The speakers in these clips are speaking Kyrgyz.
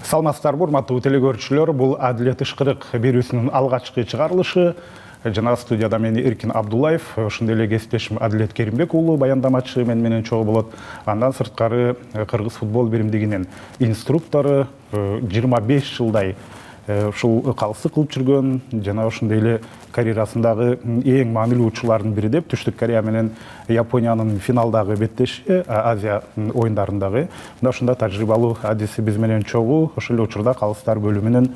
Саламатсыздарбы, урматтуу телекөрүүчүлөр, бул Адилет Ишкырык берүүсүнүн алгачкы чыгарылышы. Жана студияда мен Эркин Абдуллаев, ошондой эле кесиптешим Адилет Керимбек уулу баяндамачы менен чогуу болот. Андан сырткары Кыргыз футбол биримдигинин инструктору 25 жылдай ушул калсы кылып жүргөн жана ошондой эле карьерасындагы эң маанилүү учурлардын бири деп Түштүк Корея менен Япониянын финалдагы беттеши Азия оюндарындагы мына ушундай тажрыйбалуу адиси биз менен чогуу. Ошол эле учурда калыстар бөлүмүнүн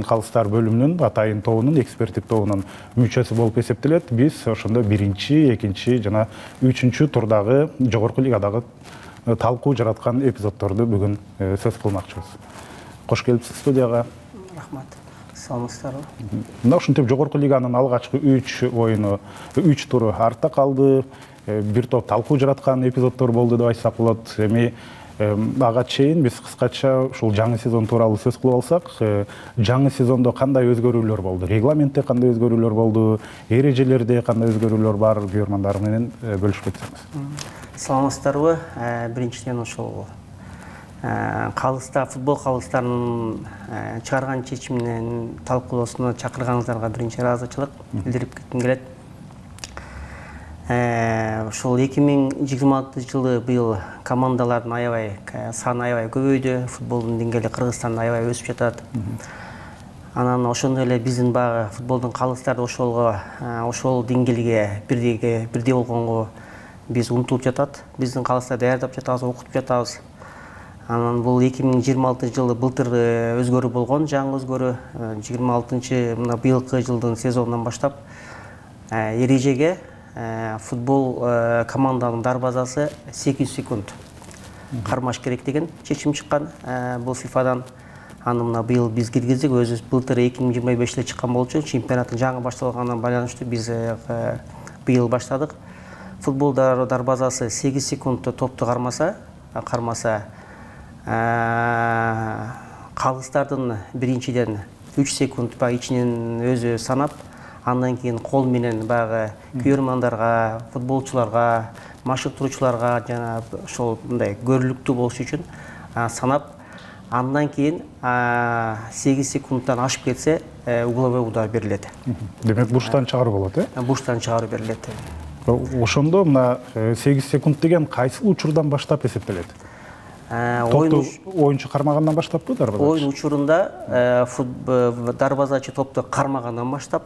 калыстар бөлүмүнүн атайын тобунун эксперттик тобунун мүчөсү болуп эсептелет. Биз ошондо биринчи, экинчи жана үчүнчү турдагы жогорку лигадагы талкуу жараткан эпизоддорду бүгүн сөз кылмакчыбыз. Кош келипсиз студияга. Рахмат. Саламатсыздарбы. Мына ушинтип жогорку лиганын алгачкы 3 оюну, 3 туру артта калды. Бир топ талкуу жараткан эпизоддор болду деп айтсак болот. Эми ага чейин биз кыскача ушул жаңы сезон тууралуу сөз кылып алсак, жаңы сезондо кандай өзгөрүүлөр болду? Регламентте кандай өзгөрүүлөр болду? Эрежелерде кандай өзгөрүүлөр бар? Көрөрмандар менен бөлүшүп кетсеңиз. Саламатсыздарбы. Биринчиден ошол футбол калыстарынын чыгарган чечиминин талкуулоосуна чакырганыңыздарга биринчи ыраазычылык билдирип кетким келет. Ошол 2026 жылы быйыл командалардын аябай саны аябай көбөйдү, футболдун деңгээли Кыргызстанда аябай өсүп жатат. Анан ошондой эле биздин баягы футболдун калыстары ошол деңгээлге бирдей болгонго биз умтулуп жатат. Биздин калыстарды даярдап жатабыз, окутуп жатабыз. Анан бул 2026 жылы былтыр өзгөрүү болгон, жаңы өзгөрүү 26 мына быйылкы жылдын сезонунан баштап эрежеге футбол команданын дарбазасы 8 секунд кармаш керек деген чечим чыккан бул ФИФАдан. Аны мына быйыл биз киргиздик. Өзүбүз былтыр 2025-те чыккан болчу. Чемпионаттын жаңы башталганына байланыштуу биз быйыл баштадык. Футбол дарбазасы 8 секунд топту кармаса калыстардын биринчиден 3 секунд ичинен өзү санап, андан кийин кол менен баягы көрөрмандарга, футболчуларга, машыктыруучуларга жана ошол мындай көрүнүктүү болуш үчүн санап, андан кийин 8 секундтан ашып кетсе угловой удар берилет. Демек бурчтан чыгаруу болот, Бурчтан чыгаруу берилет. Ошондо мына 8 секунд деген кайсыл учурдан баштап эсептелет? Оюнчу кармагандан баштаппы дарбазачы? Оюн учурунда дарбазачы топту кармагандан баштап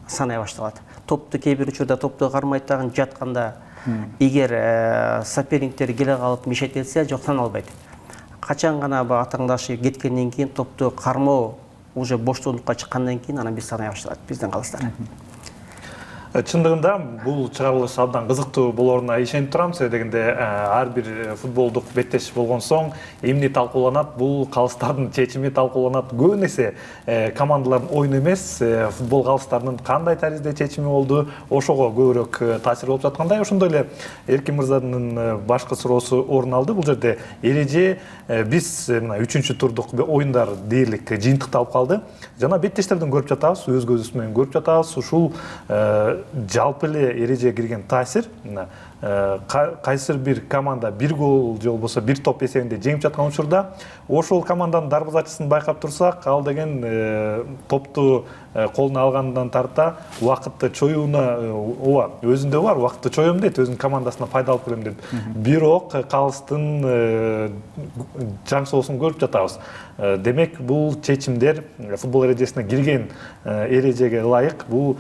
санай башталат. Топту кээ бир учурда топту кармайт дагы жатканда, эгер соперниктер келе калып мешать этсе, жок сана албайт. Качан гана атаңдашы кеткенден кийин топту кармоо уже боштондукка чыккандан кийин анан биз санай башталат биздин калыстар. Чындыгында бул чыгарылыш абдан кызыктуу болоруна ишенип турам. Себеби дегенде ар бир футболдук беттеш болгон соң эмне талкууланат? Бул калыстардын чечими талкууланат. Көп нерсе командалардын оюну эмес, футбол калыстарынын кандай таризде чечими болду, ошого көбүрөөк таасир болуп жаткандай. Ошондой эле Эркин мырзанын башкы суроосу орун алды. Бул жерде эреже биз мына 3-турдук оюндар дээрлик жыйынтыкталып калды. Жана беттештерден көрүп жатабыз, өз көзүбүз менен көрүп жатабыз. Ушул жалпы эле эреже кирген таасир, кайсыр бир команда бир гол же болбосо бир топ эсебинде жеңип жаткан учурда ошол команданын дарбазачысын байкап турсак, ал деген топту колуна алгандан тарта убакытты чоюуна өзүндө бар, убакытты чоюм дейт, өзүнүн командасына пайда алып келем дейт. Бирок калыстын жаң соосун көрүп жатабыз. Демек бул чечимдер футбол эрежесине кирген эрежеге ылайык бул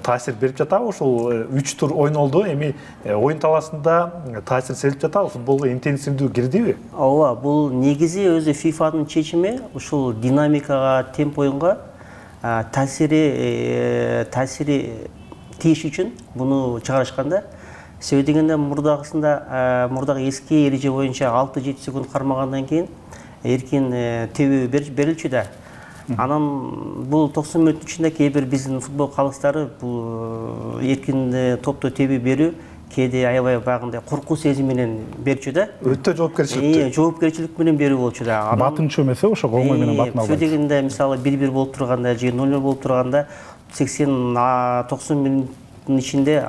таасир берип жатабы? Ошол 3 тур оюн болду. Эми оюн талаасында таасир сезип жатабы? Футболго интенсивдүү кирдиби? Ооба, бул негизи өзү ФИФАнын чечими ушул динамикага, темп оюнга таасири тийиш үчүн буну чыгарышканда. Себеби дегенде мурдагы эски эреже боюнча 6-7 секунд кармагандан кийин эркин тебүү берилчү да. Анан бул 90 мүнөттүн ичинде кээ бир биздин футбол калыстары бул эркин топту тебүү берүү кээде аябай багындай коркуу сезими менен берчү да. Өтө жоопкерчиликтүү. Жоопкерчилик менен берүү болчу да. Батынчу эмес, ошо оңой менен батын албайт. Дегенде мисалы 1-1 болуп турганда же 0-0 болуп турганда 80-90 мүнөттүн ичинде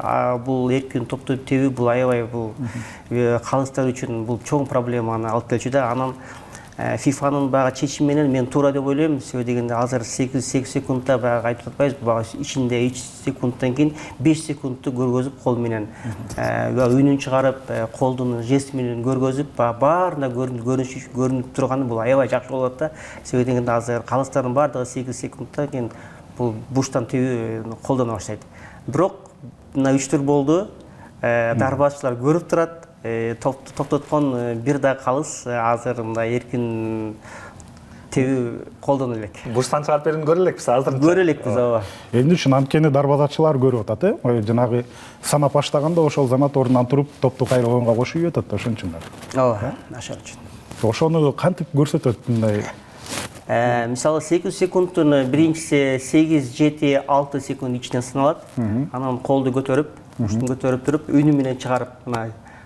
бул эркин топту тебүү бул аябай бул калыстар үчүн бул чоң проблеманы алып келчү да. Анан ФИФАнын баягы чечими менен мен туура деп ойлойм. Себеби дегенде азыр 8 секундта баягы айтып атпайбыз, баягы ичинде 3 секундтан кийин 5 секундту көргөзүп кол менен үнүн чыгарып, колдун жест менен көргөзүп, баарына көрүнүп турганы бул аябай жакшы болот да. Себеби дегенде азыр калыстардын баардыгы 8 секундтан кийин бул буштан тебүү колдоно баштайт. Бирок мына 3-4 болду. Дарбазачылар көрүп турат. Топтоткон бир да калыс азыр мындай эркин тебүү колдоно элек. Буштан чыгарып берүүнү көрө элекпиз азыр. Көрө элекпиз, ооба. Эмне үчүн анткени дарбазачылар көрүп атат, жанагы санап баштаганда ошол замат ордунан туруп топту кайра оюнга кошуп жатат да, ошон үчүн. Ооба, ошон үчүн. Ошону кантип көрсөтөт мындай? Мисалы 8 секундтун биринчиси 8-7-6 секунд ичинен саналат. Анан колду көтөрүп, буштун көтөрүп туруп, үнү менен чыгарып,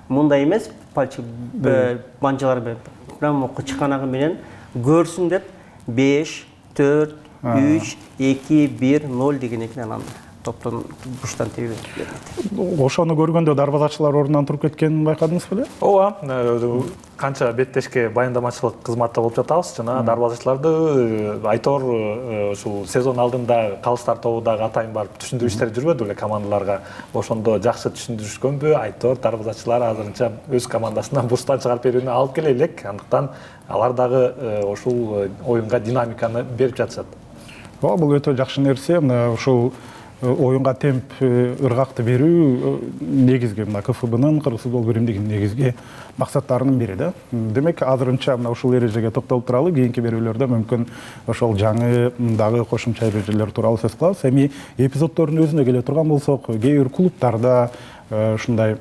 мындай эмес, пальчик банжалар менен, прямо чыканагы менен көрсүн деп 5, 4, 3, 2, 1, 0 деген экен, анан топтон буштан тебүү берилет. Ошону көргөндө дарбазачылар ордунан туруп кеткенин байкадыңыз беле? Ооба, канча беттешке баяндамачылык кызматта болуп жатабыз, жана дарбазачыларды Айтор ушул сезон алдында калыстар тобудагы атайын барып түшүндүрүштер жүрбөдү беле командаларга. Ошондо жакшы түшүндүрүшкөнбү, Айтор дарбазачылар азырынча өз командасынан буштан чыгарып берүүнү алып келе элек, андыктан алар дагы ушул оюнга динамиканы берип жатышат. Ооба, бул өтө жакшы нерсе. Ушул оюнга темп, ыргакты берүү негизги мына КФБнын, Кыргыз футбол биримдигинин негизги максаттарынын бири да. Демек, азырынча мына ушул эрежеге токтолуп туралы, кийинки берүүлөрдө мүмкүн ошол жаңы дагы кошумча эрежелер тууралуу сөз кылабыз. Эми эпизоддордун өзүнө келе турган болсок, кээ бир клубтарда ушундай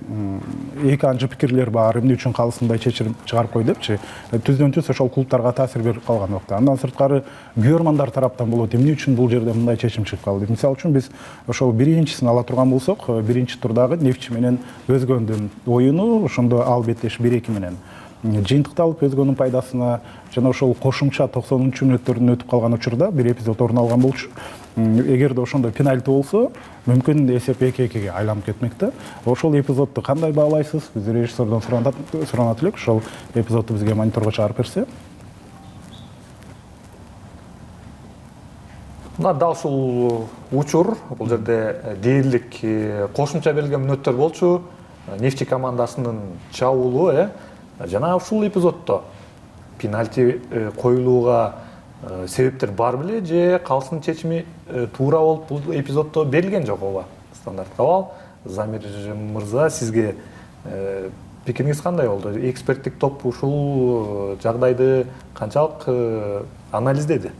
эки анчы пикирлер бар, эмне үчүн калысындай чечим чыгарып кой депчи. Түздөн түз ошол клубтарга таасир берип калган убакта. Андан сырткары көрөрмандар тараптан болот, эмне үчүн бул жерде мындай чечим чыгып калды. Мисалы үчүн биз ошол биринчисин ала турган болсок, биринчи турдагы Нефчи менен Өзгөндүн оюну, ошондо ал беттеш 1-2 менен жыйынтыкталып Өзгөндүн пайдасына, жана ошол кошумча 90 мүнөттөрдөн өтүп калган учурда бир эпизод орун алган болчу. Эгерде ошондо пенальти болсо, мүмкүн эсеп 2-2-ге айланып кетмек да. Ошол эпизодду кандай баалайсыз? Биз режиссердон суранат элек, ошол эпизодду бизге мониторго чыгарып берсе. Мына дал ушул учур, бул жерде дээрлик кошумча берилген мүнөттөр болчу. Нефти командасынын чабуулу, жана ушул эпизоддо пенальти коюлууга себептер бар беле, же калыстын чечими туура болуп бул эпизоддо берилген жок? Ооба, стандарт кабыл. Замир мырза, сизге пикириңиз кандай болду? Эксперттик топ ушул жагдайды канчалык анализдеди?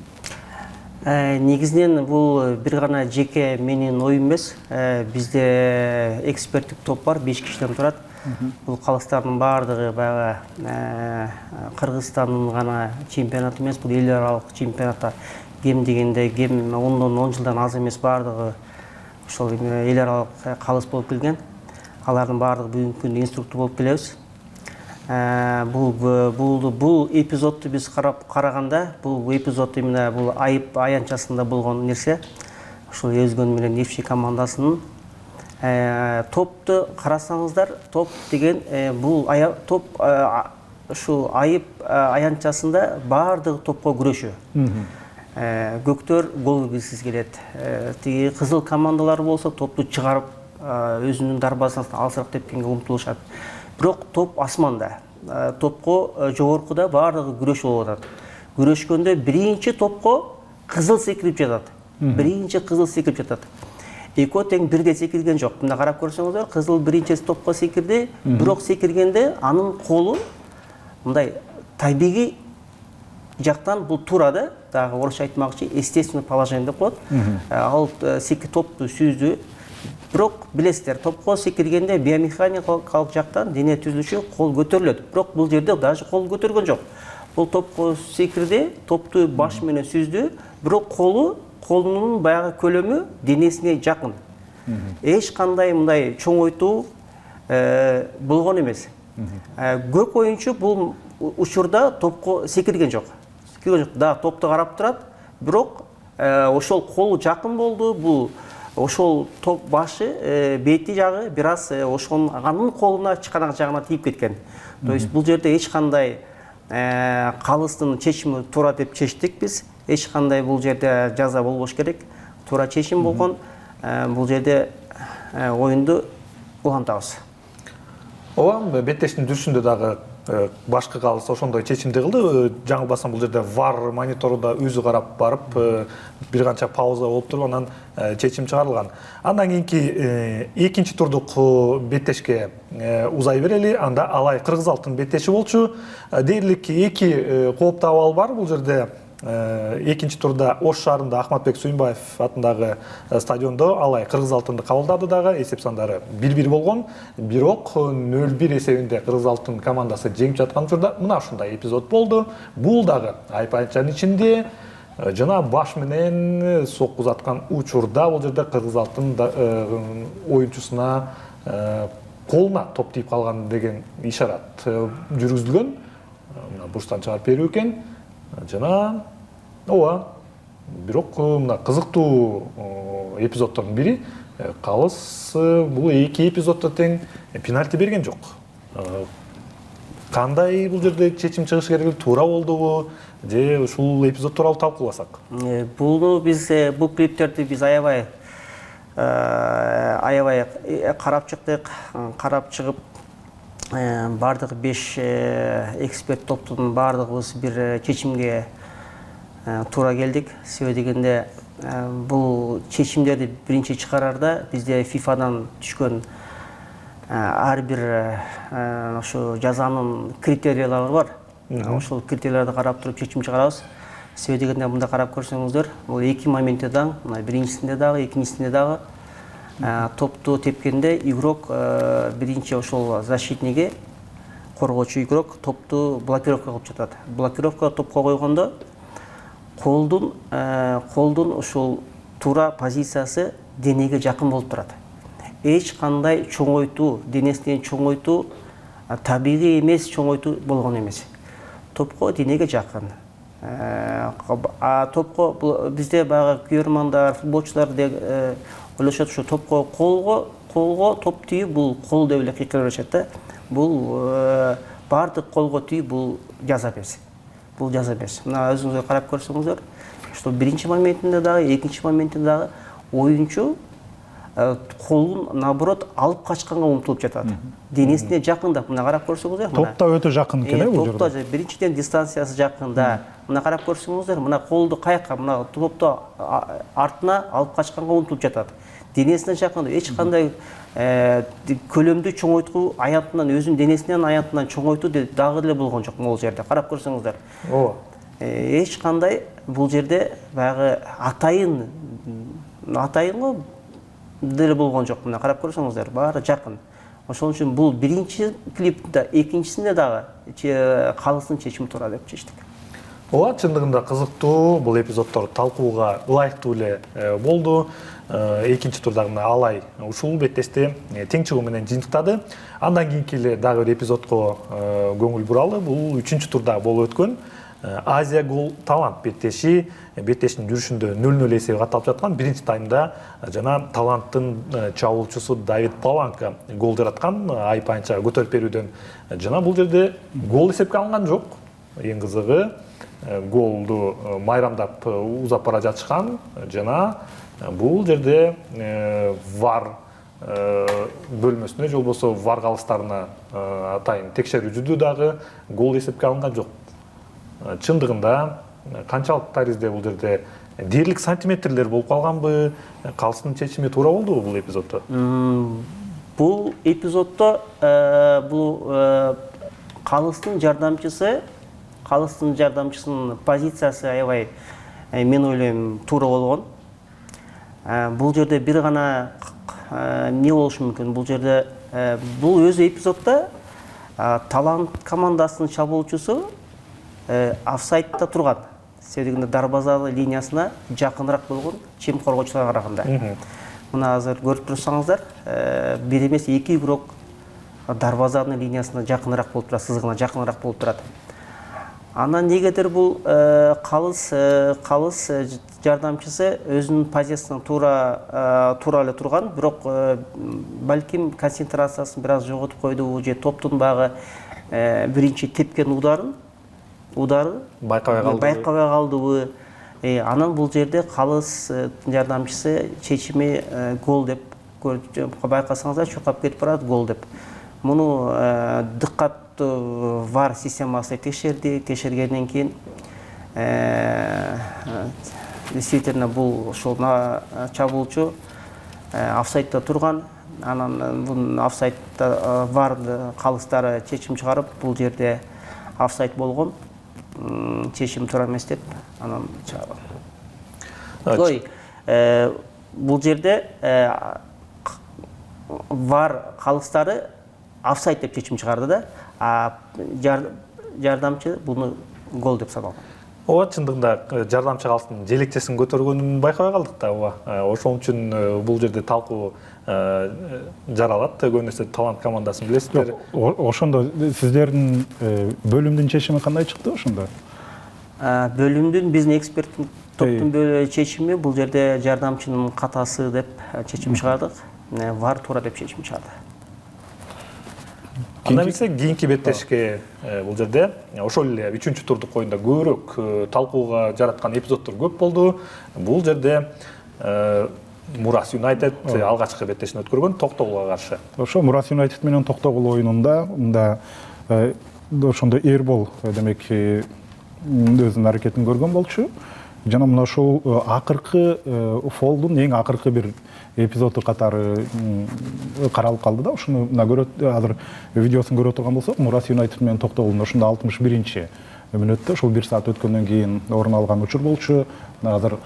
Негизинен бул бир гана жеке менин оюм эмес. Бизде эксперттик топ бар, 5 кишиден турат. Бул калыстардын баардыгы баягы Кыргызстандын гана чемпионаты эмес, бул эл аралык чемпионатта кем дегенде 10 жылдан аз эмес баардыгы ошол эл аралык калыс болуп келген. Алардын баардыгы бүгүнкү күндө инструктор болуп келебиз. Бул эпизодду биз караганда, бул эпизод именно бул айып аянтчасында болгон нерсе. Ушул Өзгөн менен Нефчи командасынын топту карасаңыздар, топ деген бул топ ушул айып аянтчасында баардыгы топко күрөшүү. Көктөр гол киргизгиси келет. Тиги кызыл командалар болсо топту чыгарып өзүнүн дарбазасына алсыраак тепкенге умтулушат. Бирок топ асманда. Топко жогоркуда баардыгы күрөш болуп атат. Күрөшкөндө биринчи топко кызыл секирип жатат. Биринчи кызыл секирип жатат. Экөө тең бирдей секирген жок. Мына карап көрсөңүздөр, кызыл биринчи топко секирди, бирок секиргенде анын колу мындай табигый жактан бул туура да, дагы орусча айтмакчы, естественный положение деп коет. Ал топту сүздү. Бирок билесиздер, топко секиргенде биомеханикалык жактан дене түзүлүшү кол көтөрүлөт. Бирок бул жерде дагы кол көтөргөн жок. Бул топко секирди, топту баш менен сүздү, бирок колунун баягы көлөмү денесине жакын. Эч кандай мындай чоңойтуу болгон эмес. Көк оюнчу бул учурда топко секирген жок. Да, топту карап турат, бирок ошол кол жакын болду. Бул ошол топ башы, бети жагы бир аз ошонун анын колуна чыканак жагына тийип кеткен. То есть бул жерде эч кандай калыстын чечими туура деп чечтик биз. Эч кандай бул жерде жаза болбош керек. Туура чечим болгон. Бул жерде оюнду улантабыз. Ооба, беттештин жүрүшүндө дагы башкы калыс ошондой чечимди кылды. Жаңылбасам бул жерде VAR мониторунда өзү карап барып, бир канча пауза болуп туруп, анан чечим чыгарылган. Андан кийинки экинчи турдук беттешке узай берели. Анда Алай Кыргыз Алтын беттеши болчу. Дээрлик эки кооптуу абал бар бул жерде. Экинчи турда Ош шаарында Ахматбек Сүйүнбаев атындагы стадиондо Алай Кыргыз Алтынды кабылдады дагы. Эсеп сандары 1-1 болгон. Бирок 0-1 эсебинде Кыргыз Алтын командасы жеңип жаткан учурда мына ушундай эпизод болду. Бул дагы айпайчанын ичинде жана баш менен соккузаткан учурда бул жерде Кыргыз Алтын оюнчусуна колуна топ тийип калган деген ишарат жүргүзүлгөн. Мына бурчтан чыгарып берүү экен. Жана ооба, бирок мына кызыктуу эпизоддордун бири калыс бул эки эпизоддо тең пенальти берген жок. Кандай бул жерде чечим чыгыш керек, туура болдубу же ушул эпизод тууралуу талкууласак? Бул клиптерди биз аябай карап чыктык. Карап чыгып бардык 5 эксперт топтун бардыгыбыз бир чечимге туура келдик. Себеби дегенде бул чечимдерди биринчи чыгарарда бизде ФИФАдан түшкөн ар бир ошо жазанын критериялары бар. Ошол критерияларды карап туруп чечим чыгарабыз. Себеби дегенде мында карап көрсөңүздөр, бул эки моментте да, мына биринчисинде дагы, экинчисинде дагы топту тепкенде игрок биринчи ошол защитниге коргоочу игрок топту блокировка кылып жатат. Блокировка топко койгондо колдун ушул туура позициясы денеге жакын болуп турат. Эч кандай чоңойтуу, денесинен чоңойтуу табигый эмес чоңойтуу болгон эмес. Топко денеге жакын. Топко бизде баягы күйөрмандар, футболчулар ойлошот ушу топко колго топ тийүү бул кол деп эле кыйкыра беришет да. Бул бардык колго тийүү бул жаза эмес. Бул жаза эмес. Мына өзүңүздөр карап көрсөңүздөр, что биринчи моментинде дагы, экинчи моментинде дагы оюнчу колун наоборот алып качканга умтулуп жатат. Денесине жакындап, мына карап көрсөңүздөр, мына. Топта өтө жакын экен бул жерде. Топта биринчиден дистанциясы жакында. Мына карап көрсөңүздөр, мына колду каяка, мына топто артына алып качканга умтулуп жатат. Денесине жакын, эч кандай көлөмдү чоңойтуу аянтынан өзүнүн денесинен аянтынан чоңойтуу дагы деле болгон жок бул жерде. Карап көрсөңүздөр. Ооба. Эч кандай бул жерде баягы атайын го деле болгон жок. Мына карап көрсөңүздөр, баары жакын. Ошон үчүн бул биринчи клипте, экинчисинде дагы калыстын чечими туура деп чечтик. Ооба, чындыгында кызыктуу, бул эпизоддор талкууга ылайыктуу эле болду. Экинчи турдагы Алай ушул беттешти тең чыгуу менен жыйынтыктады. Андан кийинки эле дагы бир эпизодко көңүл буралы. Бул 3-турда болуп өткөн Азия Гол Талант беттеши. Беттештин жүрүшүндө 0-0 эсеби катталып жаткан. Биринчи таймда жана Таланттын чабуулчусу Давид Паланка гол жараткан. Айпайынча көтөрүп берүүдөн жана бул жерде гол эсепке алынган жок. Эң кызыгы голду майрамдап узап бара жатышкан жана бул жерде VAR бөлмөсүнө же болбосо VAR калыстарына атайын текшерүү жүрдү дагы гол эсепке алынган жок. Чындыгында канчалык таризде бул жерде дээрлик сантиметрлер болуп калганбы, калыстын чечими туура болдубу бул эпизоддо? Бул эпизоддо бул калыстын жардамчысынын позициясы аябай мен ойлойм туура болгон. Бул жерде бир гана эмне болушу мүмкүн? Бул жерде бул өзү эпизоддо Талант командасынын чабуулчусу офсайдта турган. Себеби дарбаза линиясына жакыныраак болгон чем коргоочуларга караганда. Мына азыр көрүп турсаңыздар, бир эмес эки игрок дарбазанын линиясына жакыныраак болуп турат, сызыгына жакыныраак болуп турат. Анан негедир бул калыс жардамчысы өзүнүн позициясына туура эле турган, бирок балким концентрациясын бир аз жоготуп койдубу же топтун баягы биринчи тепкен ударын удары байкабай калдыбы. байкабай калдыбы. Анан бул жерде калыс жардамчысы чечими гол деп байкасаңыздар чуркап кетип барат гол деп. Муну дыккаттуу VAR системасы текшергенден кийин действительно бул ошол чабуулчу офсайдда турган. Анан бул офсайдда VAR калыстары чечим чыгарып, бул жерде офсайд болгон. Чечим туура эмес деп анан чыгарган. Ой, бул жерде VAR калыстары офсайд деп чечим чыгарды да, а жардамчы буну гол деп саналган. Ооба, чындыгында жардамчы калыстын желекчесин көтөргөнүн байкабай калдык да. Ооба, ошон үчүн бул жерде талкуу жаралат. Көбүнесе талант командасын билесиздер. Ошондо сиздердин бөлүмдүн чечими кандай чыкты ошондо? Бөлүмдүн биздин эксперттин топтун чечими бул жерде жардамчынын катасы деп чечим чыгардык. VAR туура деп чечим чыгарды. Анда билсе кийинки беттешке бул жерде ошол эле 3-турдук оюнда көбүрөөк талкууга жараткан эпизоддор көп болду. Бул жерде Мурас Юнайтед алгачкы беттешин өткөргөн Токтогулга каршы. Ошо Мурас Юнайтед менен Токтогул оюнунда ошондо Эрбол демек өзүнүн аракетин көргөн болчу. Жана мына ошол акыркы фолдун эң акыркы бир эпизоду катары каралып калды да. Ошуну азыр видеосун көрө турган болсок, Мурас Юнайтед менен Токтогулдун ошондо 61-чи мүнөттө ошол 1 саат өткөндөн кийин орун алган учур болчу. Азыр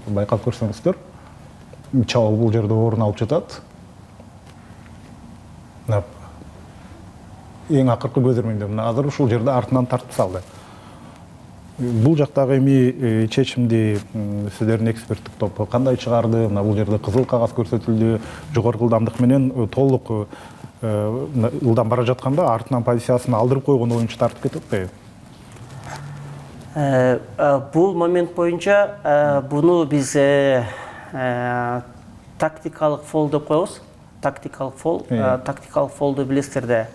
байкап көрсөңүздөр, чабуул бул жерде орун алып жатат. Эң акыркы көзөрмөндө мына азыр ушул жерде артынан тартып салды. Бул жактагы эми чечимди сиздердин эксперттик топ кандай чыгарды? Мына бул жерде кызыл кагаз көрсөтүлдү. Жогорку ылдамдык менен толук ылдам бара жатканда артынан позициясын алдырып койгон оюнчу тартып кетип атпайбы? Бул момент боюнча буну биз тактикалык фол деп коебуз. Тактикалык фолду билесиздер да.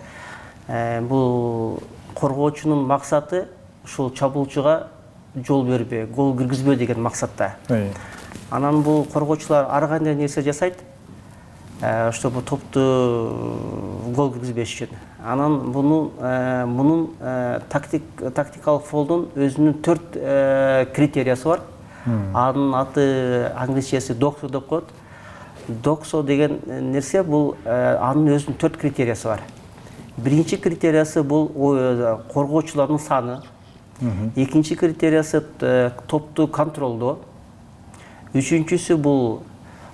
Бул коргоочунун максаты ушул чабуулчуга жол бербе, гол киргизбе деген максатта. Анан бул коргоочулар ар кандай нерсе жасайт, чтобы топту гол киргизбеш үчүн. Анан мунун тактикалык фолдун өзүнүн 4 критериясы бар. Анын аты англисчеси доксо деп коет. Доксо деген нерсе бул анын өзүнүн 4 критериясы бар. Биринчи критериясы бул коргоочулардын саны. Экинчи критериясы топту контролдоо. Үчүнчүсү бул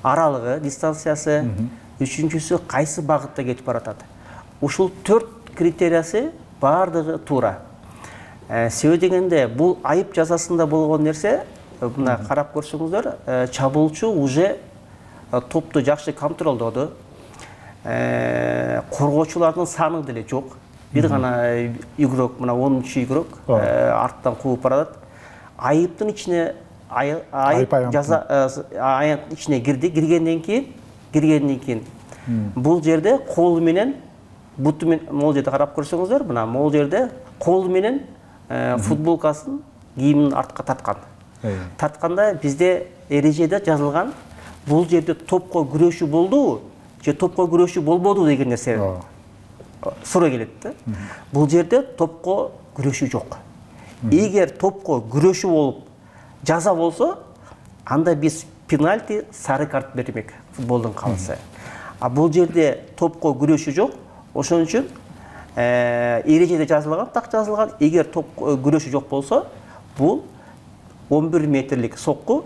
аралыгы, дистанциясы. Үчүнчүсү кайсы багытта кетип баратат. Ушул 4 критериясы бардыгы туура. Себеби дегенде бул айып жазасында болгон нерсе, мына карап көрсөңүздөр, чабуулчу уже топту жакшы контролдоду. Коргоочулардын саны деле жок. Бир гана игрок, мына 10-чу игрок арттан кууп барат. Айыптын ичине айып ичине кирди. Киргенден кийин бул жерде колу менен буту менен могул жерде карап көрсөңүздөр, мына могул жерде колу менен футболкасын кийимин артка тарткан. Тартканда бизде эрежеде жазылган бул жерде топко күрөшүү болдубу же топко күрөшүү болбоду деген нерсе суроо келет да. Бул жерде топко күрөшүү жок. Эгер топко күрөшүү болуп жаза болсо, анда биз пенальти, сары карт бермек футболдун калысы. А бул жерде топко күрөшүү жок. Ошон үчүн эрежеде жазылган, так жазылган, эгер топко күрөшүү жок болсо, бул 11 метрлик сокку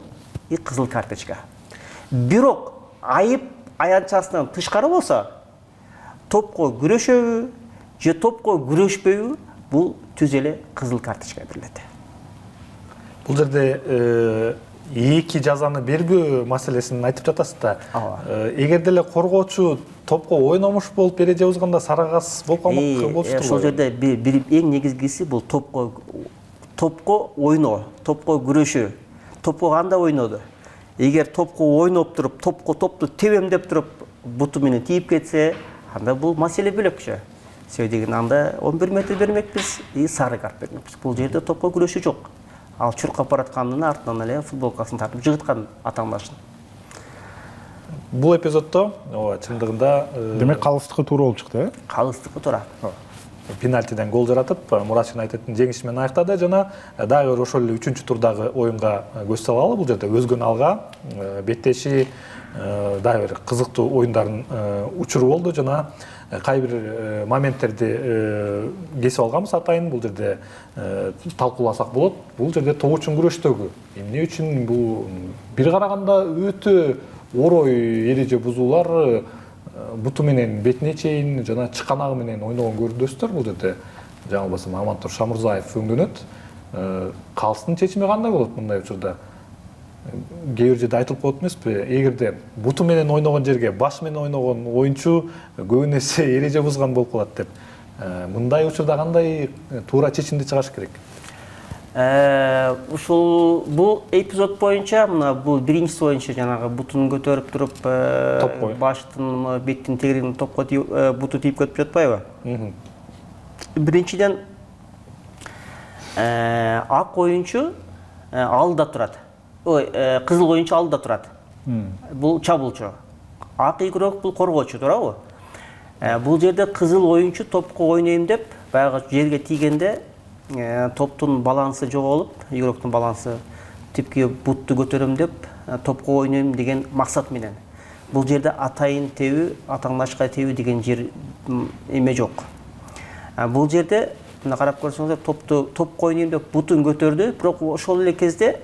и кызыл карточка. Бирок айып аянтчасынан тышкары болсо, топко күрөшөбү же топко күрөшпөйбү, бул түз эле кызыл карточка берилет. Бул жерде эки жазаны бербөө маселесин айтып жатасыз да. Эгер деле коргоочу топко ойномуш болуп эреже бузганда сары кагаз болуп калмак болчу. Ошол жерде бир эң негизгиси бул топко ойноо, топко күрөшүү. Топко кандай ойноду? Эгер топко ойноп туруп, топту тебем деп туруп, буту менен тийип кетсе, анда бул маселе бөлөкчө. себеби деген анда 11 метр бермекпиз и сары карт бермекпиз. Бул жерде топко күрөшүү жок. Ал чуркап бараткандын артынан эле футболкасын тартып жыгыткан атаңдашын. Бул эпизоддо ооба чындыгында Демек калыстыкы туура болуп чыкты, э? Калыстыкы туура. пенальтиден гол жаратып Мураш Юнайтеддин жеңиши менен аяктады жана дагы бир ошол эле 3-турдагы оюнга көз салалы. Бул жерде өзгөн алга беттеши дагы бир кызыктуу оюндардын учуру болду жана кай бир моменттерди кесип алганбыз атайын. Бул жерде талкууласак болот. Бул жерде топ үчүн күрөштөгү эмне үчүн бул бир караганда өтө орой эреже бузуулар буту менен бетине чейин жана чыканагы менен ойногон көрүнөсүздөр. Бул жерде жаңылбасам Амантур Шамурзаев өңдөнөт. Калыстын чечими кандай болот мындай учурда? Кээ бир жерде айтылып коет эмеспи? Эгерде буту менен ойногон жерге баш менен ойногон оюнчу көбүн эсе эреже бузган болуп калат деп. Мындай учурда кандай туура чечимди чыгаш керек? Ушул бул эпизод боюнча мына бул биринчиси боюнча жанагы бутун көтөрүп туруп баштын беттин тегерегине топко буту тийип кетип жатпайбы? Биринчиден ак оюнчу алдыда турат. Кызыл оюнчу алдыда турат. Бул чабуулчу. Ак игрок бул коргоочу, туурабы? Бул жерде кызыл оюнчу топко ойнойм деп баягы жерге тийгенде топтун балансы жоголуп, игроктун балансы типки бутту көтөрөм деп топко ойнойм деген максат менен. Бул жерде атайын тебүү, атаңдашка тебүү деген жер эме жок. Бул жерде мына карап көрсөңүздөр топко ойнойм деп бутун көтөрдү, бирок ошол эле кезде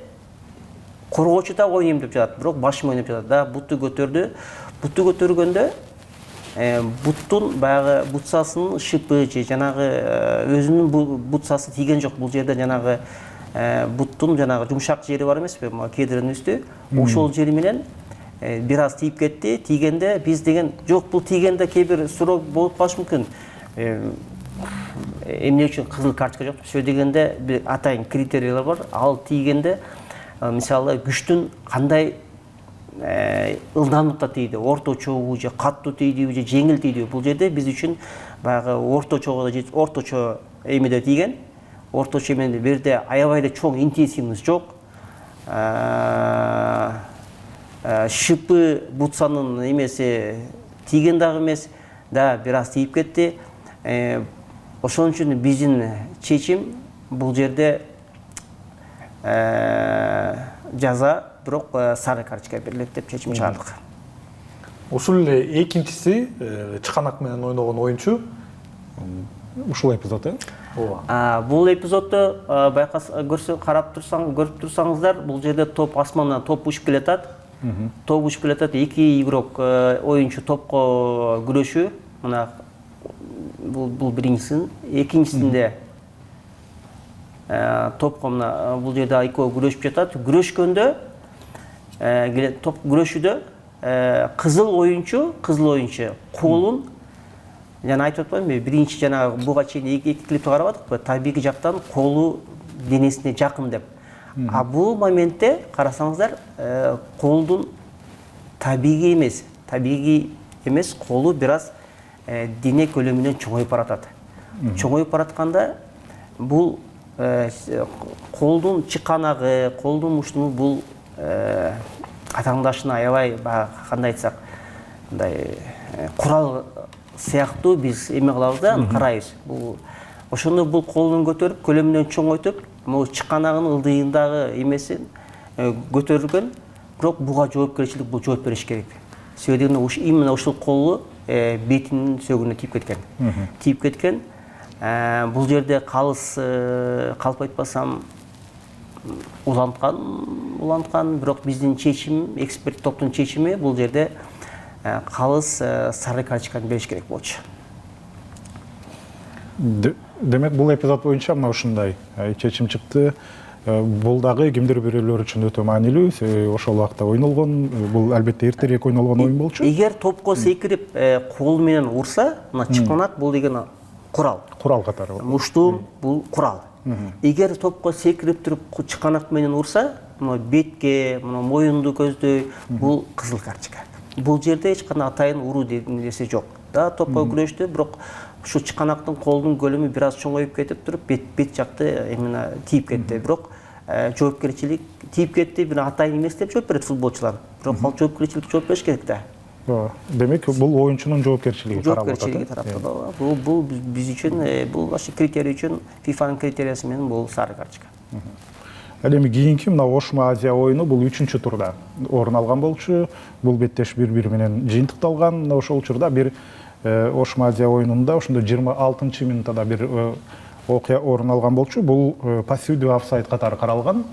коргоочу да ойнойм деп жатат, бирок башым ойноп жатат да, бутту көтөрдү. Бутту көтөргөндө буттун баягы бутсасынын шыпы же жанагы өзүнүн бутсасы тийген жок. Бул жерде жанагы буттун жанагы жумшак жери бар эмеспи? Кедирдин үстү. Ошол жери менен бир аз тийип кетти. Тийгенде биз деген жок, бул тийгенде кээ бир суроо болуп калышы мүмкүн. Эмне үчүн кызыл карточка жок? Сөз дегенде бир атайын критерийлер бар. Ал тийгенде мисалы күчтүн кандай ылдамдыкта тийди, орточобу же каттуу тийдиби же жеңил тийдиби? Бул жерде биз үчүн баягы орточо эмеде тийген. Орточо эмеде бирде аябай да чоң интенсивность жок. Шыпы бутсанын эмеси тийген дагы эмес, да бир аз тийип кетти. Ошон үчүн биздин чечим бул жерде жаза, бирок сары карточка берилет деп чечим чыгардык. Ушул эле экинчиси чыканак менен ойногон оюнчу Ушул эпизод, э? ооба. Бул эпизоддо карап көрүп турсаңыздар, бул жерде топ асмандан топ учуп келатат. Топ учуп келатат, эки игрок оюнчу топко күрөшүү. Мына бул биринчисин, экинчисинде топко мына бул жерде экөө күрөшүп жатат. Күрөшкөндө топ күрөшүүдө кызыл оюнчу колун жана айтып атпаймынбы, биринчи жана буга чейин эки клипти карабадыкпы, табигый жактан колу денесине жакын деп. Бул моментте карасаңыздар, колдун табигый эмес, колу бир аз дене көлөмүнөн чоңоюп баратат. Чоңоюп баратканда бул колдун чыканагы, колдун муштуну бул атаңдашына аябай кандай айтсак, мындай курал сыяктуу биз эме кылабыз да, карайбыз. Бул ошондо бул колун көтөрүп, көлөмүнөн чоңойтуп, могу чыканагынын ылдыйындагы эмесин көтөрүлгөн, бирок буга жоопкерчилик бул жооп бериш керек. Себеби именно ушул колу бетинин сөгүнө тийип кеткен. Бул жерде калыс калп айтпасам уланткан, бирок биздин чечим, эксперт топтун чечими бул жерде калыс сары карточканы бериш керек болчу. Демек бул эпизод боюнча мына ушундай чечим чыкты. Бул дагы кимдир бирөөлөр үчүн өтө маанилүү. Ошол убакта ойнолгон, бул албетте эртерээк ойнолгон оюн болчу. Эгер топко секирип кол менен урса, мына чыканак бул деген курал. Курал катары. Мушту бул курал. Эгер топко секирип туруп чыканак менен урса, мына бетке, мына моюнду көздөй, бул кызыл карточка. Бул жерде эч кандай атайын уруу нерсе жок. Да, топко күрөштү, бирок ушу чыканактын колдун көлөмү бир аз чоңоюп кетип туруп бет жакты именно тийип кетти. Бирок жоопкерчилик тийип кетти, бир атайын эмес деп жооп берет футболчулар. Бирок ал жоопкерчиликке жооп бериш керек да. Демек бул оюнчунун жоопкерчилиги тарап атат. Жоопкерчилиги тараптан. Бул биз үчүн, бул башы критерий үчүн ФИФАнын критериясы менен бул сары карточка. Ал эми кийинки мына Ошмо Азия оюну бул 3-чү турда орун алган болчу. Бул беттеш бири менен жыйынтыкталган. Мына ошол учурда бир Ошмо Азия оюнунда ошондо 26-минутада бир окуя орун алган болчу. Бул пассивдүү офсайд катары каралган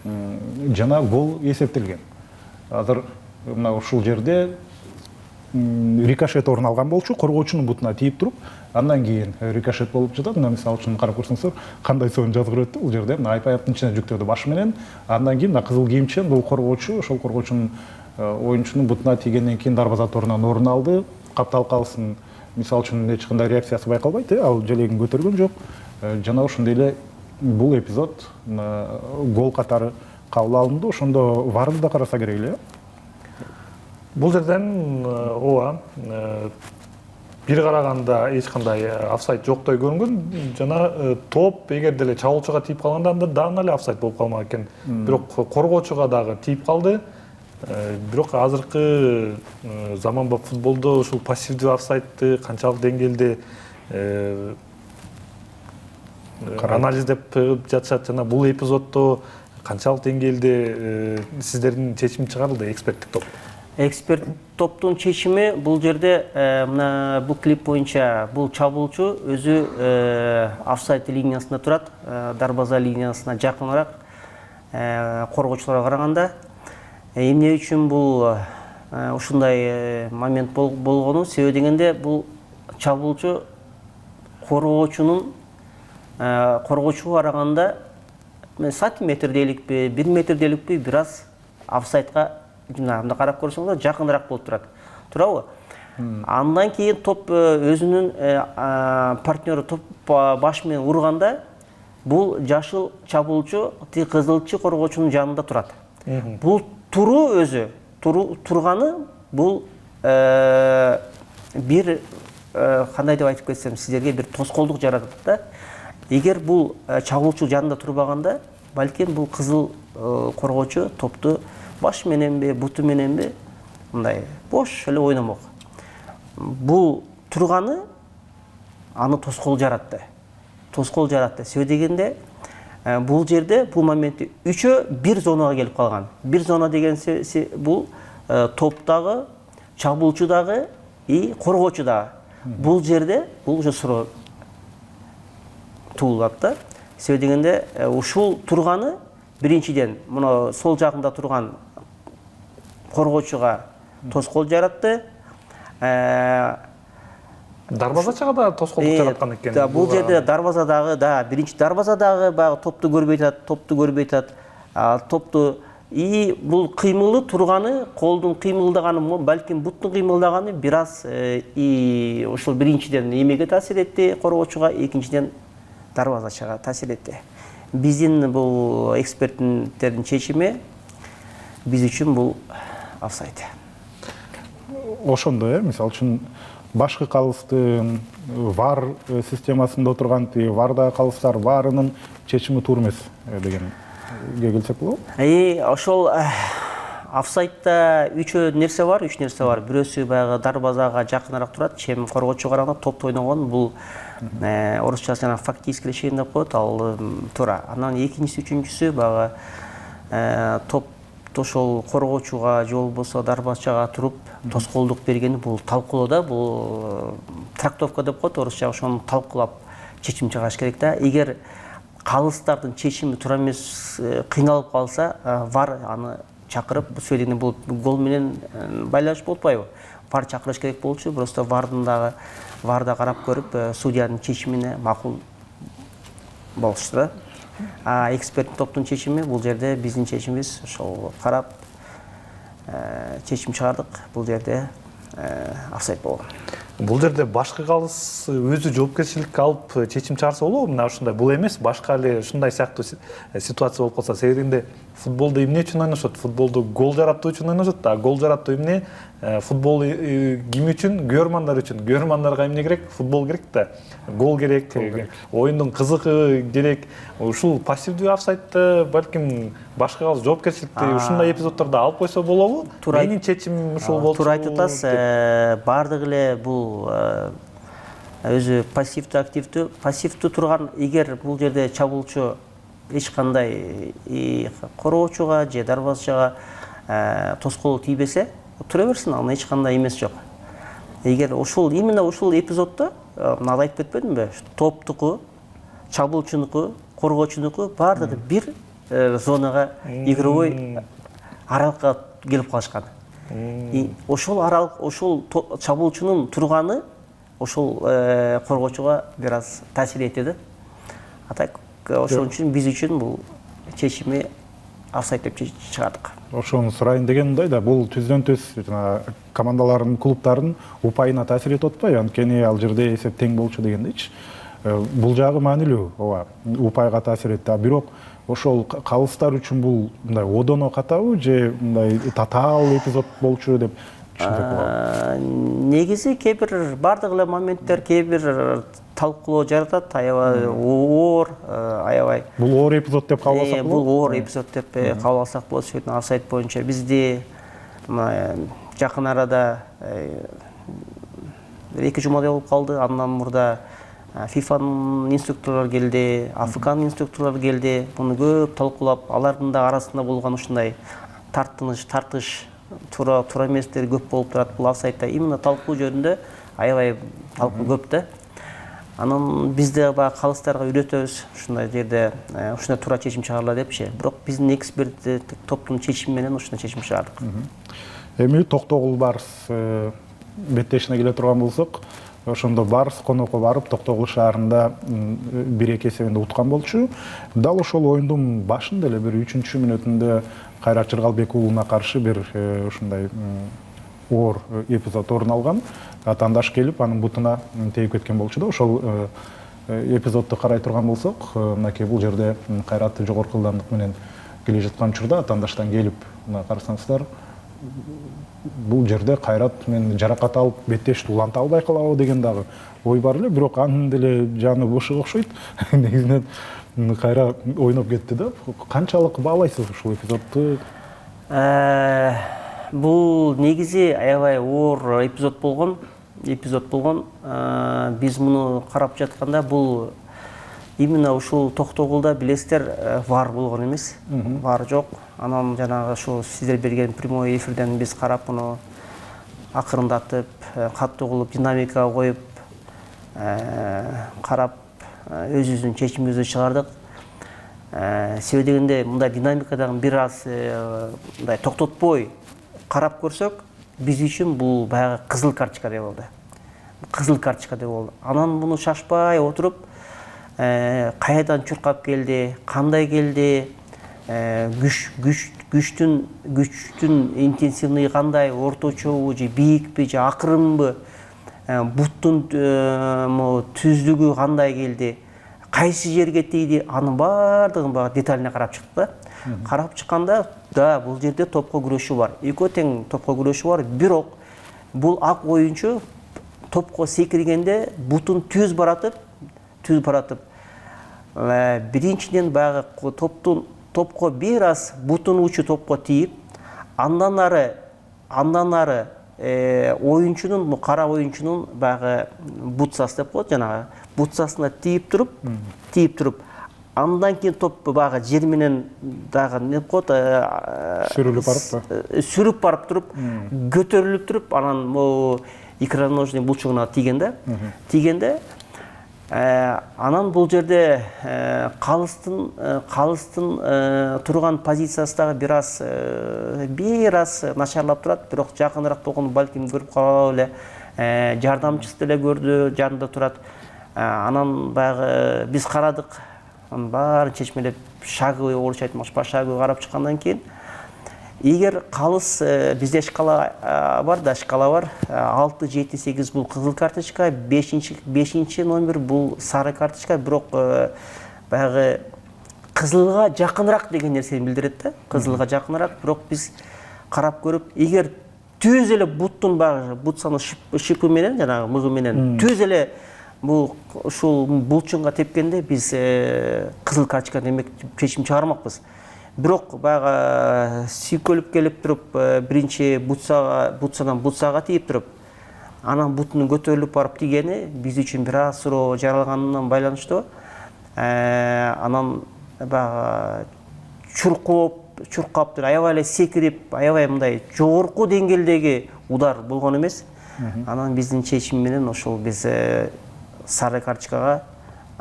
жана гол эсептелген. Азыр мына ушул жерде рикошет орун алган болчу, коргоочунун бутуна тийип туруп, андан кийин рикошет болуп жатат. Мына мисалы үчүн карап көрсөңүздөр, кандай сонун жазгырып өттү бул жерде. Мына айпаяктын ичине жүктөдү башы менен, андан кийин мына кызыл кийимчен бул коргоочу, ошол коргоочунун оюнчунун бутуна тийгенден кийин дарбаза торунан орун алды. Капталкалысын мисалы үчүн эч кандай реакциясы байкалбайт, ал желегин көтөргөн жок. Жана ошондой эле бул эпизод гол катары кабыл алынды. Ошондо варды да караса керек эле. Бул жерден ооба бир караганда эч кандай офсайд жоктой көрүнгөн, жана топ эгер деле чабуулчуга тийип калганда анда дагы эле офсайд болуп калмак экен. Бирок коргоочуга дагы тийип калды. Бирок азыркы заманбап футболдо ушул пассивдүү офсайдты канчалык деңгээлде анализдеп жатышат, жана бул эпизоддо канчалык деңгээлде сиздердин чечим чыгарылды эксперттик топ? Эксперт топтун чечими бул жерде мына бул клип боюнча бул чабуулчу өзү офсайд линиясында турат, дарбаза линиясына жакыныраак коргоочуларга караганда. Эмне үчүн бул ушундай момент болгону себеби дегенде бул чабуулчу коргоочунун коргоочуга караганда сантиметр дейликпи, 1 метр дейликпи бир аз офсайдка мында карап көрсөңүздөр жакыныраак болуп турат. Турабы? Андан кийин топ өзүнүн партнеру топ баш менен урганда бул жашыл чабуулчу кызылчы коргоочунун жанында турат. Бул туру өзү турганы бул бир кандай деп айтып кетсем сиздерге бир тоскоолдук жаратат да. Эгер бул чабуулчу жанында турбаганда, балким бул кызыл коргоочу топту баш мененби, буту мененби мындай бош эле ойномок. Бул турганы аны тоскоол жаратты. Тоскоол жаратты. Себеби дегенде бул жерде бул моментте үчөө бир зонага келип калган. Бир зона деген бул топтагы, чабуулчу дагы и коргоочу дагы. Бул жерде бул уже суроо туулат да. Себеби дегенде ушул турганы биринчиден мына сол жагында турган коргоочуга тоскоол жаратты. Дарбазачага да тоскоолдук жараткан экен. Да, бул жерде дарбазадагы биринчи дарбазадагы баягы топту көрбөй атат, топту и бул кыймылы турганы, колдун кыймылдаганы, балким буттун кыймылдаганы бир аз и ошол биринчиден эмеге таасир этти, коргоочуга, экинчиден дарбазачага таасир этти. Биздин бул эксперттердин чечими биз үчүн бул офсайд. Ошондо мисалы үчүн башкы калыстын вар системасында отурган варда калыстар баарынын чечими туура эмес дегенге келсек болобу? Ошол офсайдта үч нерсе бар. Бирөөсү баягы дарбазага жакыныраак турат, чем коргоочуга караганда топту ойногон. Бул орусчасы жана фактический решение деп коет, ал туура. Анан экинчиси, үчүнчүсү баягы топ ошол коргоочуга же болбосо дарбазачага туруп тоскоолдук бергени бул талкуулоо да, бул трактовка деп коет орусча, ошону талкуулап чечим чыгарыш керек да. Эгер калыстардын чечими туура эмес кыйналып калса, вар аны чакырып, сөйдөгөнде бул гол менен байланыш болтпайбы? Вар чакырыш керек болчу, просто варда карап көрүп, судьянын чечимине макул болушту да. Эксперт топтун чечими бул жерде биздин чечимибиз ошол карап чечим чыгардык. Бул жерде офсайд болгон. Бул жерде башкы калыс өзү жоопкерчиликке алып чечим чыгарса болобу? Мына ушундай бул эмес, башка эле ушундай сыяктуу ситуация болуп калса, себебинде футболду эмне үчүн ойношот? Футболду гол жараттуу үчүн ойношот, гол жараттуу эмне? футбол ким үчүн? Көрмандар үчүн. Көрмандарга эмне керек? Футбол керек да. Гол керек, оюндун кызыгы керек. Ушул пассивдүү офсайдты балким башка жоопкерчиликти ушундай эпизоддордо алып койсо болобу? Менин чечимим ушул болчу. Туура айтып атасыз. Бардыгы эле бул өзү пассивдүү, активдүү. Пассивдүү турган, эгер бул жерде чабуулчу эч кандай короочуга же дарбазачыга тоскоолу тийбесе, тура берсин, анын эч кандай эмеси жок. Эгер именно ушул эпизоддо мына айтып кетпедимби? Топтуку, чабуулчунуку, коргоочунуку бардыгы бир зонага, игровой аралыкка келип калышкан. Ошол аралык, ошол чабуулчунун турганы ошол коргоочуга бир аз таасир этти. А так ошон үчүн биз үчүн бул чечими офсайд деп чыгардык. Ошону сурайын деген мындай да, бул түздөн-түз командалардын, клубдардын упайына таасир этип атпайбы? Анткени ал жерде эсеп тең болчу дегендейчи. Бул жагы маанилүү, ооба, упайга таасир этти. А бирок ошол калыстар үчүн бул мындай одоно катабы же мындай татаал эпизод болчу деп түшүнсөк болот? Негизи кээ бир бардык эле моменттер кээ бир талкуулоо жаратат, аябай оор, аябай. Бул оор эпизод деп кабыл алсак болот? Бул оор эпизод деп кабыл алсак болот. Ошол офсайд боюнча бизде жакын арада 2 жумадай болуп калды. Андан мурда ФИФАнын инструкторлору келди, АФКнын инструкторлору келди. Муну көп талкуулап, алардын да арасында болгон ушундай тартыш туура эместер көп болуп турат. Бул офсайдда именно талкуу жөнүндө аябай талкуу көп да. Анан бизде баягы калыстарга үйрөтөбүз, ушундай жерде ушундай туура чечим чыгарыла депчи. Бирок биздин эксперттик топтун чечими менен ушундай чечим чыгардык. Эми Токтогул Барс беттешине келе турган болсок, ошондо Барс конокко барып Токтогул шаарында 1-2 эсебинде уткан болчу. Дал ошол оюндун башында эле бир 3-чү мүнөтүндө Кайрат Жыргалбек уулуна каршы бир ушундай оор эпизод орун алган. Атандаш келип анын бутуна тийип кеткен болчу да. Ошол эпизодду карай турган болсок, мынакей бул жерде Кайрат жогорку ылдамдык менен келе жаткан учурда атандаштан келип, мына карасаңыздар, бул жерде Кайрат мен жаракат алып беттешти уланта албай калабы деген дагы ой бар эле, бирок анын деле жаны бошук окшойт. Негизинен кайра ойноп кетти да. Канчалык баалайсыз ушул эпизодду? Бул негизи аябай оор эпизод болгон. Биз муну карап жатканда бул именно ушул Токтогулда билесиздер вар болгон эмес. Вар жок. Анан жанагы ушул сиздер берген прямой эфирден биз карап муну акырындатып, каттуу кылып, динамикага коюп, карап өзүбүздүн чечимибизди чыгардык. Себеби дегенде мындай динамикадагы бир аз мындай токтотпой карап көрсөк, биз үчүн бул баягы кызыл карточкадай болду. Анан муну шашпай отуруп, каядан чуркап келди, кандай келди, күчтүн интенсивный кандай, орточобу же бийикпи же акырынбы, буттун түздүгү кандай келди, кайсы жерге тийди, анын баардыгын баягы деталине карап чыктык да. Карап чыкканда, да, бул жерде топко күрөшүү бар. Экөө тең топко күрөшүү бар. Бирок бул ак оюнчу топко секиргенде бутун түз баратып, биринчиден баягы топко бир аз бутун учу топко тийип, андан ары оюнчунун, кара оюнчунун баягы бутсасы деп коет, жанагы бутсасына тийип туруп, андан кийин топ баягы жер менен дагы не деп коет, сүрүп барып туруп, көтөрүлүп туруп, анан могу икроножный булчугуна тийгенде, анан бул жерде калыстын турган позициясы дагы бир аз начарлап турат, бирок жакыныраак болгону балким көрүп калып эле, жардамчысы деле көрдү, жанында турат. Анан баягы биз карадык, анын баарын чечмелеп, шаговый орусча айтмакчы, пошаговый карап чыккандан кийин, эгер калыс бизде шкала бар, 6, 7, 8 бул кызыл карточка, 5 номер бул сары карточка, бирок баягы кызылга жакыныраак деген нерсени билдирет да. Кызылга жакыныраак, бирок биз карап көрүп, эгер түз эле буттун буттун баягы бутсанын шипы менен жанагы мыгы менен түз эле ушул булчунга тепкенде биз кызыл карточка демек чечим чыгармакпыз. Бирок баягы сүйкөлүп келип туруп биринчи бутсанан бутсага тийип туруп анан бутунун көтөрүлүп барып тийгени биз үчүн бир аз суроо жаралганынан байланыштуу. Анан баягы чуркап аябай эле секирип, аябай мындай жогорку деңгээлдеги удар болгон эмес. Анан биздин чечим менен ошол биз сары карточкага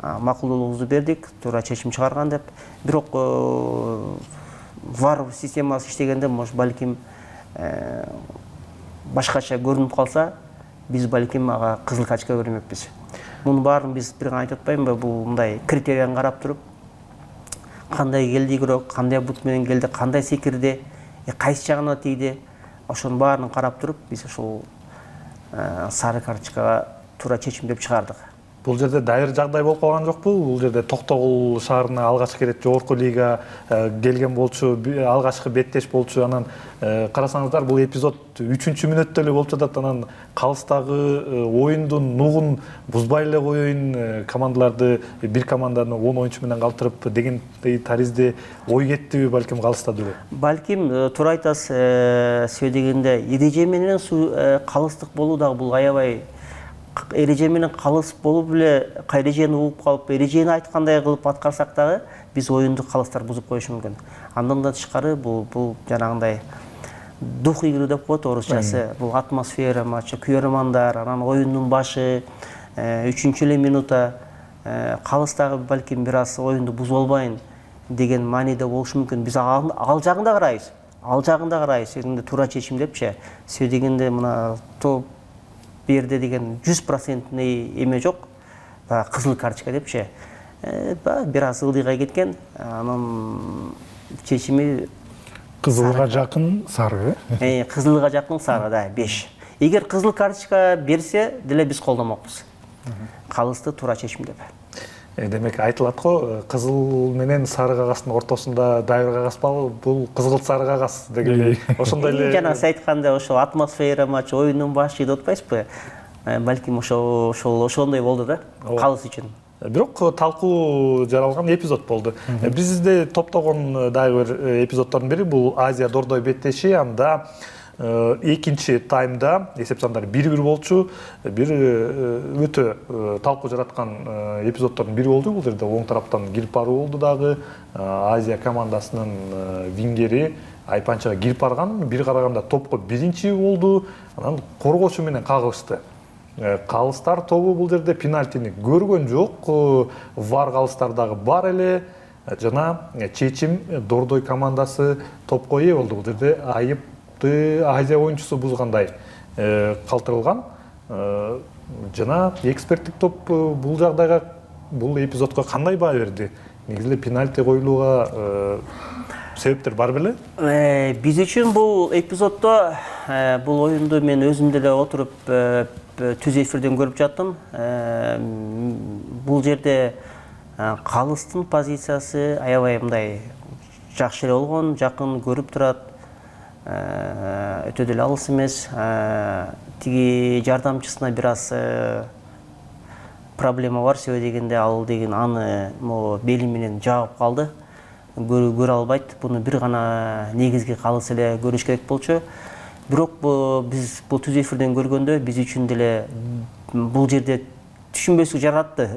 макулдуулугубузду бердик, туура чечим чыгарган деп. Бирок VAR системасы иштегенде, может, балким башкача көрүнүп калса, биз балким ага кызыл карточка бермекпиз. Мунун баарын биз бир гана айтып атпаймынбы, бул мындай критерияны карап туруп, кандай келди игрок, кандай бут менен келди, кандай секирди, кайсы жагына тийди, ошонун баарын карап туруп, биз ошол сары карточкага туура чечим деп чыгардык. Бул жерде дайыр жагдай болуп калган жокпу? Бул жерде Токтогул шаарына алгачкы ирет жогорку лига келген болчу, алгачкы беттеш болчу. Анан карасаңыздар, бул эпизод 3-мүнөттө эле болуп жатат. Анан калыстагы оюндун нугун бузбай эле коеюн, командаларды бир команданы 10 оюнчу менен калтырып деген таризде ой кеттиби балким калыста деле? Балким туура айтасыз, сөйдөгөндө эреже менен калыстык болуу дагы бул аябай эреже менен калыс болуп эле эрежени угуп калып, эрежени айткандай кылып аткарсак дагы биз оюнду калыстар бузуп коюшу мүмкүн. Андан да тышкары бул жанагындай дух игры деп коет орусчасы. Бул атмосфера матчы, күйөрмандар, анан оюндун башы, 3-чү эле минутта калыстагы балким бир аз оюнду бузуп албайын деген мааниде болушу мүмкүн. Биз ал жагын да карайбыз. Ал жагын да карайбыз. Эдинде туура чечим депчи. Сөй дегенде мына топ берди деген 100% эме жок. Кызыл карточка депчи. Бир аз ылдыйга кеткен. Анан чечими Кызылга жакын сары. Кызылга жакын сары да 5. Эгер кызыл карточка берсе деле биз колдомокпуз. Калысты туура чечим деп. Демек айтылат го, кызыл менен сары кагаздын ортосунда дайыр кагаз бар, бул кызгылт сары кагаз дегендей. Ошондой эле жана сиз айткандай ошол атмосфера матч, оюндун башы деп атпайсызбы? Балким ошондой болду да, калыс үчүн. Бирок талкуу жаралган эпизод болду. Бизде топтогон дагы бир эпизоддордун бири бул Азия Дордой беттеши. Анда экинчи таймда эсеп сандары 1-1 болчу. Бир өтө талкуу жараткан эпизоддордун бири болду. Бул жерде оң тараптан кирип баруу болду дагы. Азия командасынын вингери Айпанчага кирип барган, бир караганда топко биринчи болду. Анан коргоочу менен кагылышты. Калыстар тобу бул жерде пенальтини көргөн жок. VAR калыстар дагы бар эле. Жана чечим Дордой командасы топко ээ болду. Бул жерде айыпты Азия оюнчусу бузгандай калтырылган. Жана эксперттик топ бул жагдайга, бул эпизодко кандай баа берди? Негизи эле пенальти коюлууга себептер бар беле? Биз үчүн бул эпизоддо бул оюнду мен өзүм деле отуруп түз эфирден көрүп жаттым. Бул жерде калыстын позициясы аябай мындай жакшы эле болгон, жакын көрүп турат. Өтө деле алыс эмес. Тиги жардамчысына бир аз проблема бар, себеби дегенде ал деген аны бели менен жаап калды. Көрө албайт. Буну бир гана негизги калыс эле көрүш керек болчу. Бирок биз бул түз эфирден көргөндө биз үчүн деле бул жерде түшүнбөстүк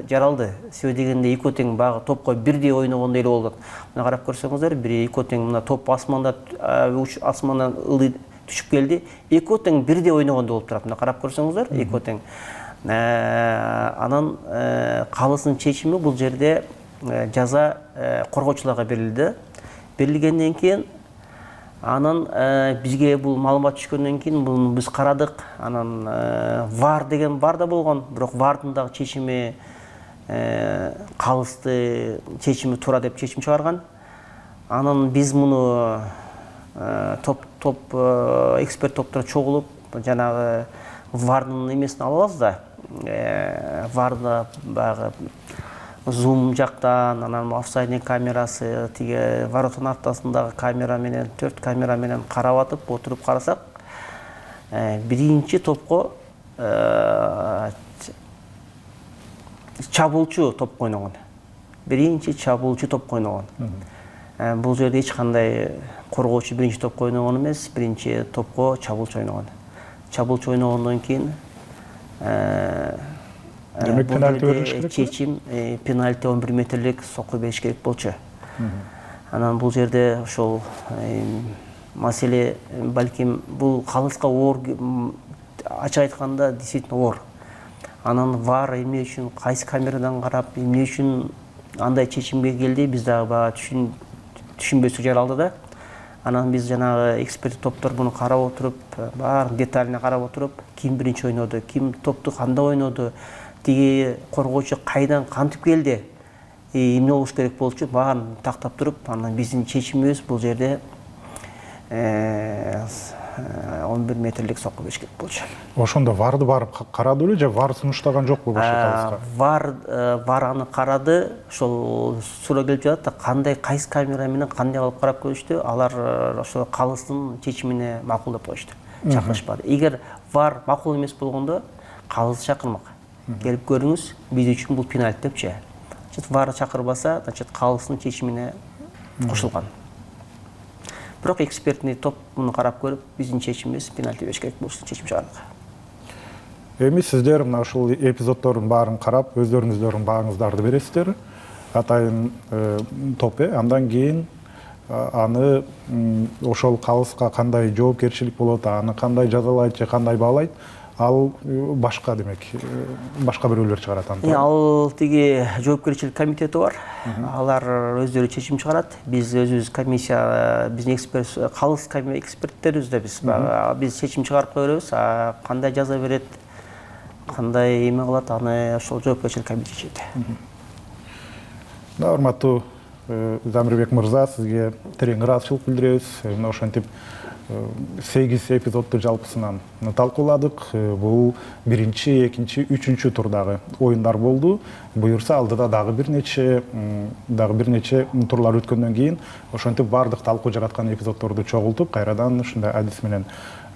жаралды. Себеби дегенде экөө тең багы топко бирдей ойногондой эле болду. Мына карап көрсөңүздөр, бир экөө тең мына топ асманда асмандан ылдый түшүп келди. Экөө тең бирдей ойногондой болуп турат. Мына карап көрсөңүздөр, экөө тең. Анан калыстын чечими бул жерде жаза коргоочуларга берилди. Берилгенден кийин анан бизге бул маалымат түшкөндөн кийин буну биз карадык. Анан VAR деген бар да болгон, бирок VARдын дагы чечими калысты чечими туура деп чечим чыгарган. Анан биз муну топ эксперт топтор чогулуп жанагы VARдын эмесин алабыз да. VARда багы зум жактан, анан офсайдный камерасы, тиги воротонун артасындагы камера менен, 4 камера менен карап атып, отуруп карасак, биринчи топко чабуулчу топко ойногон. Биринчи чабуулчу топко ойногон. Бул жерде эч кандай коргоочу биринчи топко ойногон эмес, биринчи топко чабуулчу ойногон. Чабуулчу ойногондон кийин демек пенальти берилиш керек. Чечим пенальти 11 метрлик сокку бериш керек болчу. Анан бул жерде ошол маселе балким бул калыска оор, ачык айтканда действительно оор. Анан вар эмне үчүн, кайсы камерадан карап, эмне үчүн андай чечимге келди, биз дагы бага түшүнбөсүк жаралды да. Анан биз жанагы эксперт топтор буну карап отуруп, баарын деталине карап отуруп, ким биринчи ойноду, ким топту кандай ойноду, тиги коргоочу кайдан кантип келди, эмне болуш керек болчу, баарын тактап туруп, анан биздин чечимибиз бул жерде 11 метрлик сокку бериш керек болчу. Ошондо варды барып карады беле же вар сунуштаган жокпу башка калыска? Вар аны карады, ошол суроо келип жатат да, кандай кайсы камера менен кандай кылып карап көрүштү, алар ошол калыстын чечимине макулдап коюшту, чакырышпады. Эгер вар макул эмес болгондо калыс чакырмак. Келип көрүңүз, биз үчүн бул пенальти депчи. Вар чакырбаса, калыстын чечимине кошулган. Бирок экспертный топ муну карап көрүп, биздин чечимибиз пенальти бериш керек болуп чечим чыгардык. Эми сиздер мына ушул эпизоддордун баарын карап, өздөрүңүздөрдүн бааңыздарды бересиздер. Атайын топ, андан кийин аны ошол калыска кандай жоопкерчилик болот, аны кандай жазалайт же кандай баалайт, ал башка демек, башка бирөөлөр чыгарат аны. Ал тиги жоопкерчилик комитети бар. Алар өздөрү чечим чыгарат. Биз өзүбүз комиссия, биздин эксперт, калыс эксперттерибиз да биз чечим чыгарып кое беребиз. Кандай жаза берет, кандай эме кылат, аны ошол жоопкерчилик комитети чечет. Урматтуу Замирбек мырза, сизге терең ыраазычылык билдиребиз. Мына ошентип 8 эпизодду жалпысынан талкууладык. Бул биринчи, экинчи, үчүнчү турдагы оюндар болду. Буюрса алдыда дагы бир нече турлар өткөндөн кийин ошентип бардык талкуу жараткан эпизоддорду чогултуп, кайрадан ушундай адис менен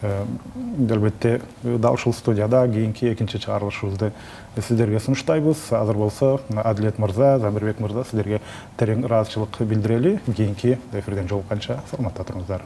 албетте да ушул студияда кийинки экинчи чыгарылышыбызды сиздерге сунуштайбыз. Азыр болсо Адилет мырза, Замирбек мырза, сиздерге терең ыраазычылык билдирели. Кийинки эфирден жолукканча саламатта туруңуздар.